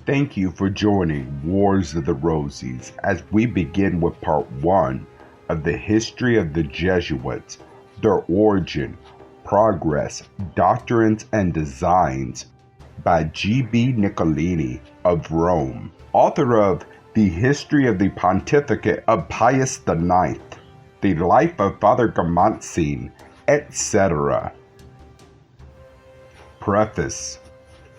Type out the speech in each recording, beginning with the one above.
Thank you for joining Wars of the Rosies as we begin with part 1 of the History of the Jesuits, their origin, progress, doctrines, and designs by G.B. Nicolini of Rome, author of The History of the Pontificate of Pius IX, The Life of Father Gamontzin, etc. Preface.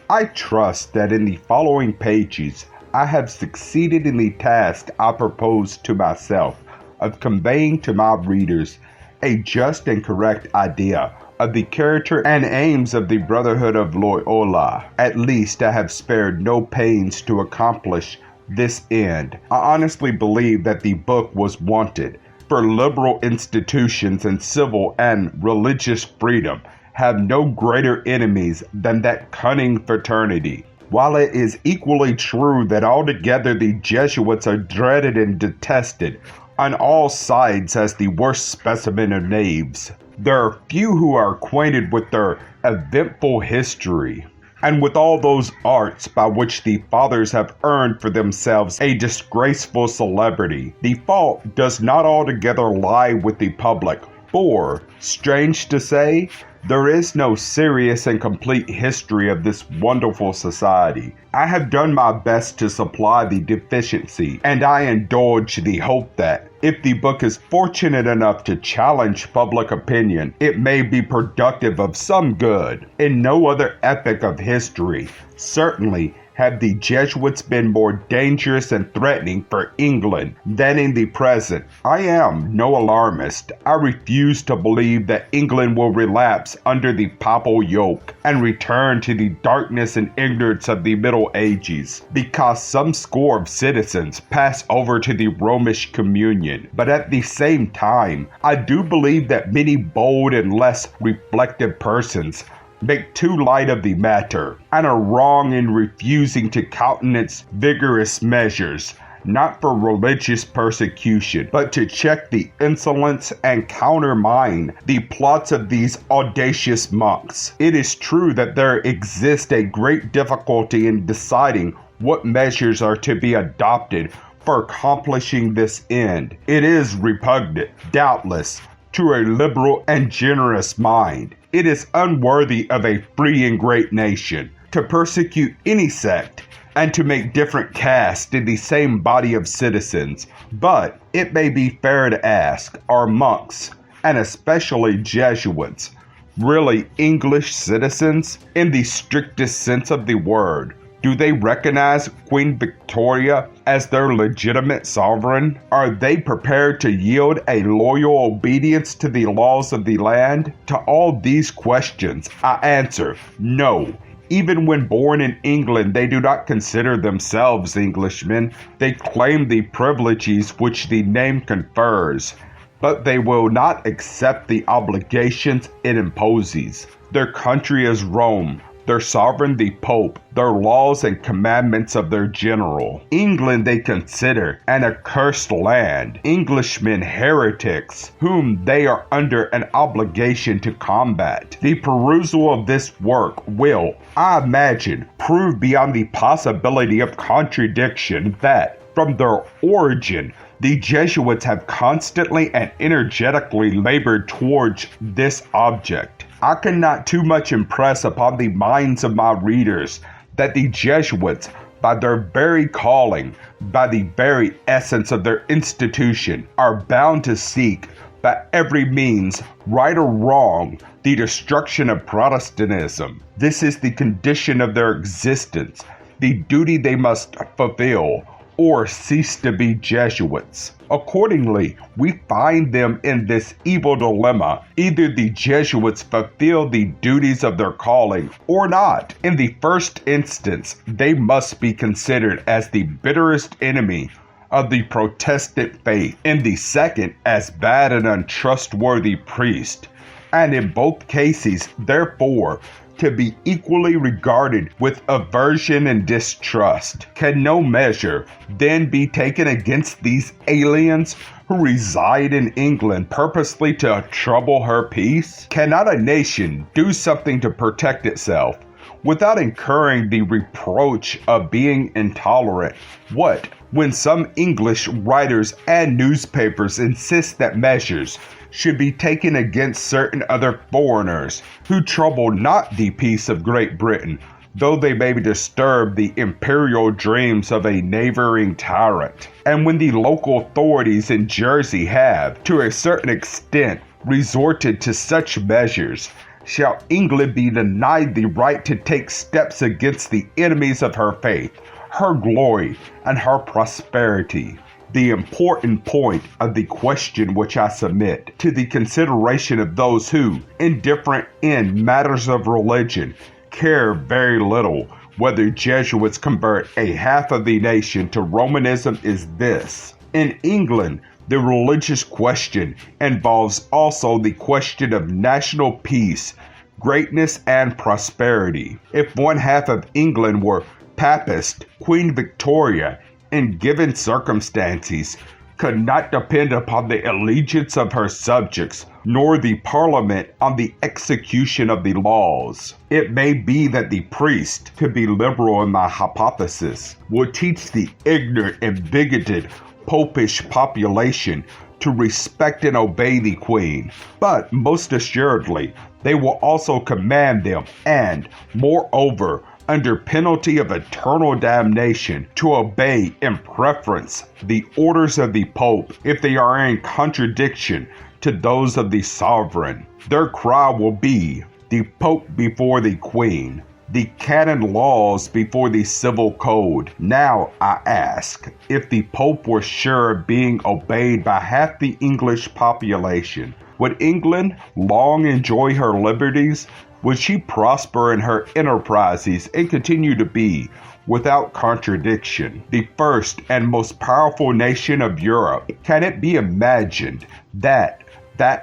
I trust that in the following pages I have succeeded in the task I proposed to myself of conveying to my readers a just and correct idea of the character and aims of the Brotherhood of Loyola. At least I have spared no pains to accomplish this end. I honestly believe that the book was wanted, for liberal institutions and civil and religious freedom have no greater enemies than that cunning fraternity. While it is equally true that altogether the Jesuits are dreaded and detested on all sides as the worst specimen of knaves, there are few who are acquainted with their eventful history, and with all those arts by which the fathers have earned for themselves a disgraceful celebrity. The fault does not altogether lie with the public, for, strange to say, there is no serious and complete history of this wonderful society. I have done my best to supply the deficiency, and I indulge the hope that, if the book is fortunate enough to challenge public opinion, it may be productive of some good. In no other epoch of history, certainly, have the Jesuits been more dangerous and threatening for England than in the present. I am no alarmist. I refuse to believe that England will relapse under the papal yoke and return to the darkness and ignorance of the Middle Ages, because some score of citizens pass over to the Romish communion. But at the same time, I do believe that many bold and less reflective persons make too light of the matter, and are wrong in refusing to countenance vigorous measures, not for religious persecution, but to check the insolence and countermine the plots of these audacious monks. It is true that there exists a great difficulty in deciding what measures are to be adopted for accomplishing this end. It is repugnant, doubtless, to a liberal and generous mind. It is unworthy of a free and great nation to persecute any sect and to make different castes in the same body of citizens. But it may be fair to ask, are monks, and especially Jesuits, really English citizens in the strictest sense of the word? Do they recognize Queen Victoria as their legitimate sovereign? Are they prepared to yield a loyal obedience to the laws of the land? To all these questions, I answer no. Even when born in England, they do not consider themselves Englishmen. They claim the privileges which the name confers, but they will not accept the obligations it imposes. Their country is Rome, their sovereign the Pope, their laws and commandments of their general. England they consider an accursed land, Englishmen heretics, whom they are under an obligation to combat. The perusal of this work will, I imagine, prove beyond the possibility of contradiction that, from their origin, the Jesuits have constantly and energetically labored towards this object. I cannot too much impress upon the minds of my readers that the Jesuits, by their very calling, by the very essence of their institution, are bound to seek, by every means, right or wrong, the destruction of Protestantism. This is the condition of their existence, the duty they must fulfill, or cease to be Jesuits. Accordingly, we find them in this evil dilemma. Either the Jesuits fulfill the duties of their calling or not. In the first instance, they must be considered as the bitterest enemy of the Protestant faith. In the second, as bad and untrustworthy priest. And in both cases, therefore, to be equally regarded with aversion and distrust. Can no measure then be taken against these aliens who reside in England purposely to trouble her peace? Cannot a nation do something to protect itself without incurring the reproach of being intolerant. What, when some English writers and newspapers insist that measures should be taken against certain other foreigners who trouble not the peace of Great Britain, though they may disturb the imperial dreams of a neighboring tyrant. And when the local authorities in Jersey have, to a certain extent, resorted to such measures, shall England be denied the right to take steps against the enemies of her faith, her glory, and her prosperity? The important point of the question which I submit to the consideration of those who, indifferent in matters of religion, care very little whether Jesuits convert a half of the nation to Romanism is this. In England, the religious question involves also the question of national peace, greatness, and prosperity. If one half of England were Papist, Queen Victoria, in given circumstances, could not depend upon the allegiance of her subjects, nor the Parliament on the execution of the laws. It may be that the priest, to be liberal in my hypothesis, will teach the ignorant and bigoted popish population to respect and obey the Queen, but most assuredly they will also command them, and, moreover, under penalty of eternal damnation, to obey in preference the orders of the Pope if they are in contradiction to those of the sovereign. Their cry will be, the Pope before the Queen, the canon laws before the civil code. Now I ask, if the Pope were sure of being obeyed by half the English population, would England long enjoy her liberties? Would she prosper in her enterprises and continue to be, without contradiction, the first and most powerful nation of Europe? Can it be imagined that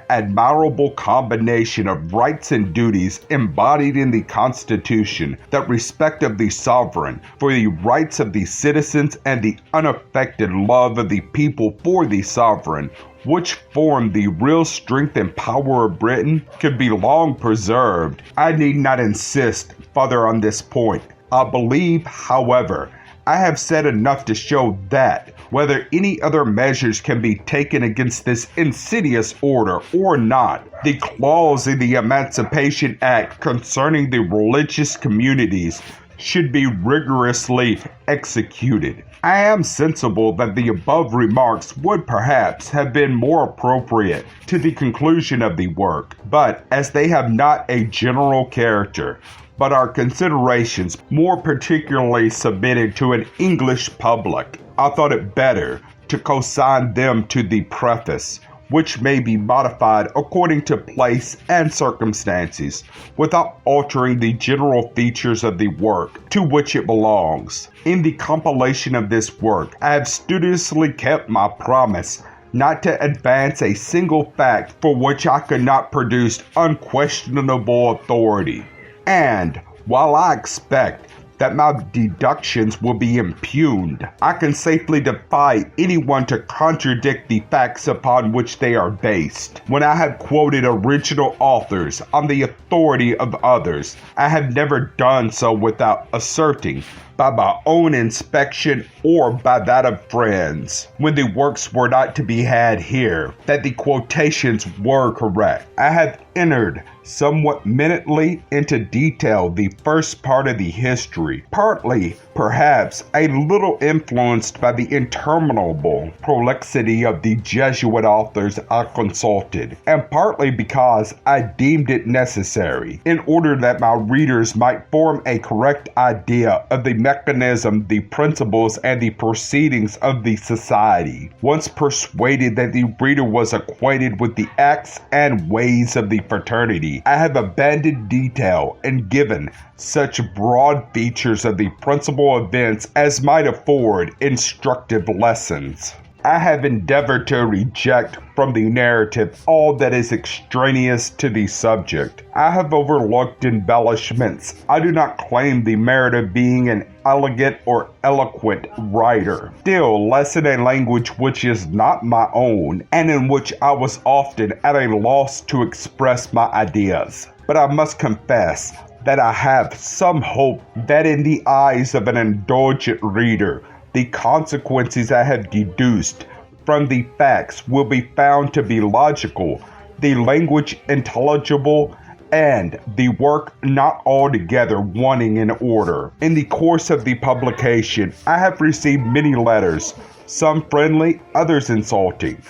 admirable combination of rights and duties embodied in the Constitution, that respect of the sovereign for the rights of the citizens and the unaffected love of the people for the sovereign, which form the real strength and power of Britain, could be long preserved? I need not insist further on this point. I believe, however, I have said enough to show that, whether any other measures can be taken against this insidious order or not, the clause in the Emancipation Act concerning the religious communities should be rigorously executed. I am sensible that the above remarks would perhaps have been more appropriate to the conclusion of the work, but as they have not a general character, but are considerations more particularly submitted to an English public, I thought it better to consign them to the preface, which may be modified according to place and circumstances, without altering the general features of the work to which it belongs. In the compilation of this work, I have studiously kept my promise not to advance a single fact for which I could not produce unquestionable authority. And while I expect that my deductions will be impugned, I can safely defy anyone to contradict the facts upon which they are based. When I have quoted original authors on the authority of others, I have never done so without asserting, by my own inspection or by that of friends, when the works were not to be had here, that the quotations were correct. I have entered somewhat minutely into detail the first part of the history, partly, perhaps, a little influenced by the interminable prolixity of the Jesuit authors I consulted, and partly because I deemed it necessary, in order that my readers might form a correct idea of the mechanism, the principles, and the proceedings of the society. Once persuaded that the reader was acquainted with the acts and ways of the fraternity, I have abandoned detail and given such broad features of the principal events as might afford instructive lessons. I have endeavored to reject from the narrative all that is extraneous to the subject. I have overlooked embellishments. I do not claim the merit of being an elegant or eloquent writer, still less in a language which is not my own, and in which I was often at a loss to express my ideas. But I must confess that I have some hope that in the eyes of an indulgent reader, the consequences I have deduced from the facts will be found to be logical, the language intelligible, and the work not altogether wanting in order. In the course of the publication, I have received many letters, some friendly, others insulting,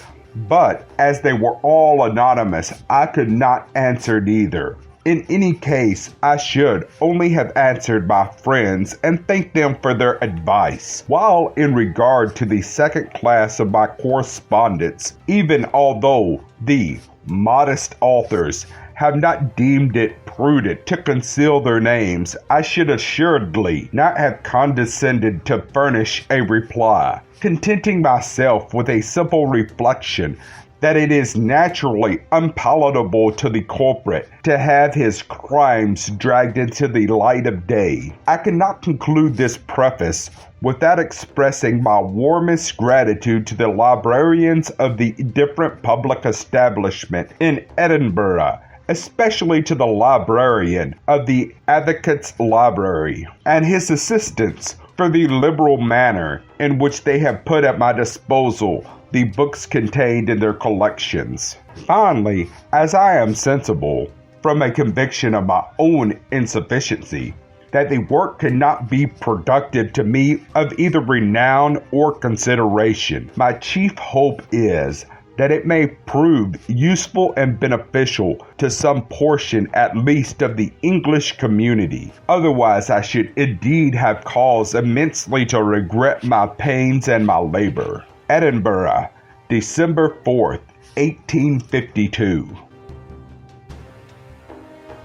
but as they were all anonymous, I could not answer neither. In any case, I should only have answered my friends and thanked them for their advice. While in regard to the second class of my correspondence, even although the modest authors have not deemed it prudent to conceal their names, I should assuredly not have condescended to furnish a reply, contenting myself with a simple reflection that it is naturally unpalatable to the culprit to have his crimes dragged into the light of day. I cannot conclude this preface without expressing my warmest gratitude to the librarians of the different public establishments in Edinburgh, especially to the librarian of the Advocates' Library and his assistants for the liberal manner in which they have put at my disposal the books contained in their collections. Finally, as I am sensible, from a conviction of my own insufficiency, that the work cannot be productive to me of either renown or consideration, my chief hope is that it may prove useful and beneficial to some portion at least of the English community. Otherwise, I should indeed have cause immensely to regret my pains and my labor. Edinburgh, December 4th, 1852.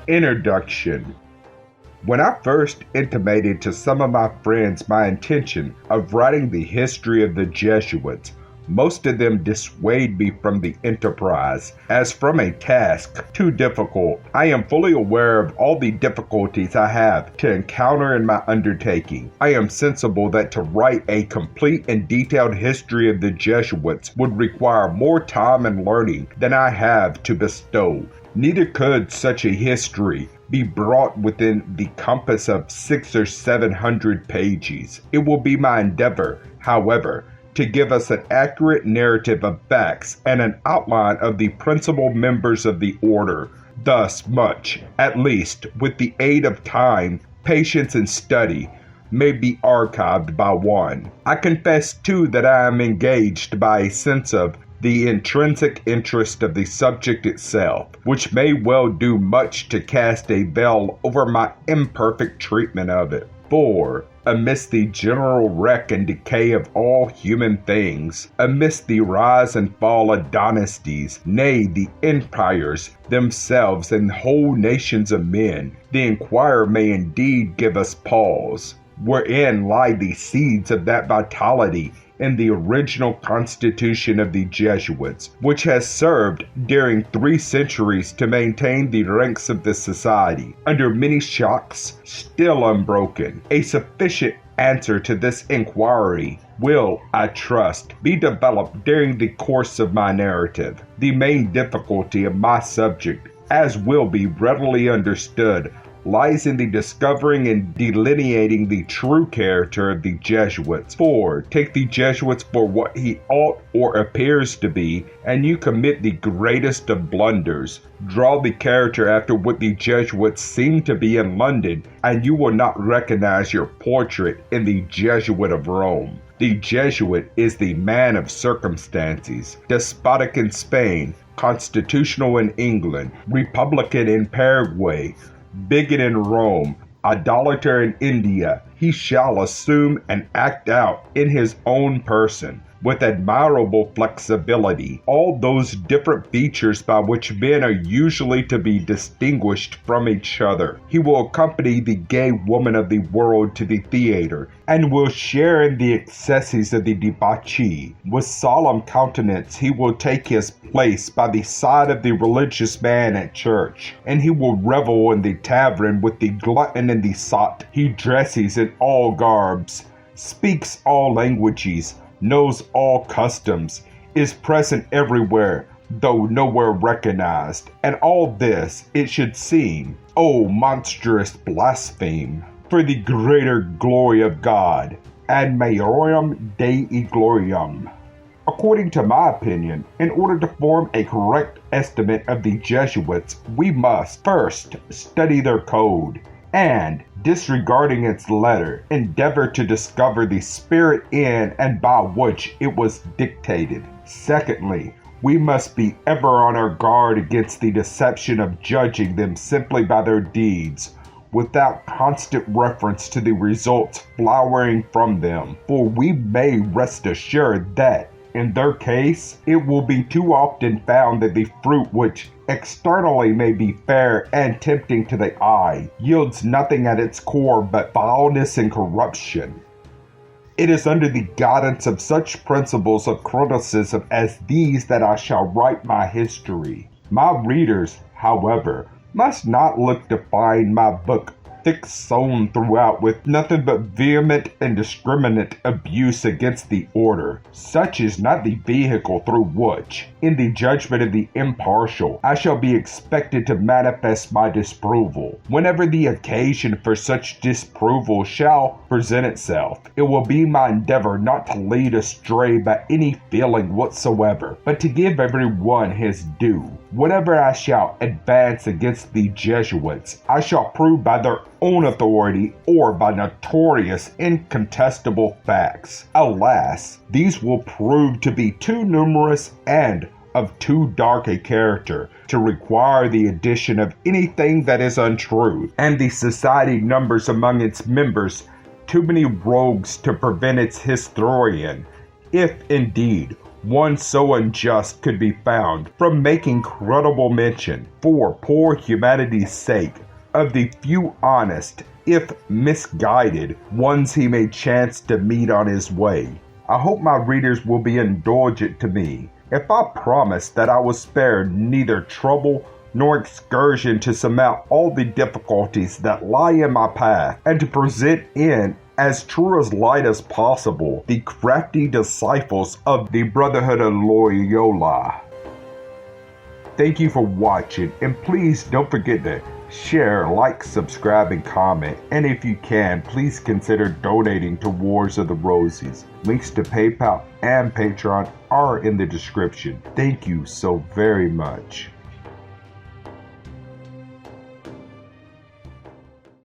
Introduction. When I first intimated to some of my friends my intention of writing the history of the Jesuits, most of them dissuaded me from the enterprise as from a task too difficult. I am fully aware of all the difficulties I have to encounter in my undertaking. I am sensible that to write a complete and detailed history of the Jesuits would require more time and learning than I have to bestow. Neither could such a history be brought within the compass of 600 or 700 pages. It will be my endeavor, however, to give us an accurate narrative of facts and an outline of the principal members of the order. Thus much, at least, with the aid of time, patience, and study, may be archived by one. I confess, too, that I am engaged by a sense of the intrinsic interest of the subject itself, which may well do much to cast a veil over my imperfect treatment of it. For, amidst the general wreck and decay of all human things, amidst the rise and fall of dynasties, nay, the empires themselves and whole nations of men, the inquirer may indeed give us pause, wherein lie the seeds of that vitality in the original constitution of the Jesuits, which has served during 3 centuries to maintain the ranks of the society, under many shocks, still unbroken. A sufficient answer to this inquiry will, I trust, be developed during the course of my narrative. The main difficulty of my subject, as will be readily understood, lies in the discovering and delineating the true character of the Jesuits. For, take the Jesuits for what he ought or appears to be, and you commit the greatest of blunders. Draw the character after what the Jesuits seem to be in London, and you will not recognize your portrait in the Jesuit of Rome. The Jesuit is the man of circumstances, despotic in Spain, constitutional in England, republican in Paraguay, bigot in Rome, idolater in India. He shall assume and act out in his own person, with admirable flexibility, all those different features by which men are usually to be distinguished from each other. He will accompany the gay woman of the world to the theater, and will share in the excesses of the debauchee. With solemn countenance he will take his place by the side of the religious man at church, and he will revel in the tavern with the glutton and the sot. He dresses in all garbs, speaks all languages, knows all customs, is present everywhere, though nowhere recognized, and all this, it should seem, O monstrous blaspheme, for the greater glory of God, ad maiorem Dei gloriam. According to my opinion, in order to form a correct estimate of the Jesuits, we must first study their code, and, disregarding its letter, endeavor to discover the spirit in and by which it was dictated. Secondly, we must be ever on our guard against the deception of judging them simply by their deeds, without constant reference to the results flowering from them, for we may rest assured that, in their case, it will be too often found that the fruit which externally may be fair and tempting to the eye yields nothing at its core but foulness and corruption. It is under the guidance of such principles of criticism as these that I shall write my history. My readers, however, must not look to find my book thick sown throughout with nothing but vehement and discriminate abuse against the order. Such is not the vehicle through which, in the judgment of the impartial, I shall be expected to manifest my disapproval. Whenever the occasion for such disapproval shall present itself, it will be my endeavor not to lead astray by any feeling whatsoever, but to give every one his due. Whatever I shall advance against the Jesuits, I shall prove by their own authority or by notorious, incontestable facts. Alas, these will prove to be too numerous and of too dark a character to require the addition of anything that is untrue, and the society numbers among its members too many rogues to prevent its historian, if indeed one so unjust could be found, from making credible mention, for poor humanity's sake, of the few honest, if misguided, ones he may chance to meet on his way. I hope my readers will be indulgent to me if I promise that I will spare neither trouble nor excursion to surmount all the difficulties that lie in my path, and to present in as true as light as possible the crafty disciples of the Brotherhood of Loyola. Thank you for watching, and please don't forget to share, like, subscribe, and comment. And if you can, please consider donating to Wars of the Rosies. Links to PayPal and Patreon are in the description. Thank you so very much.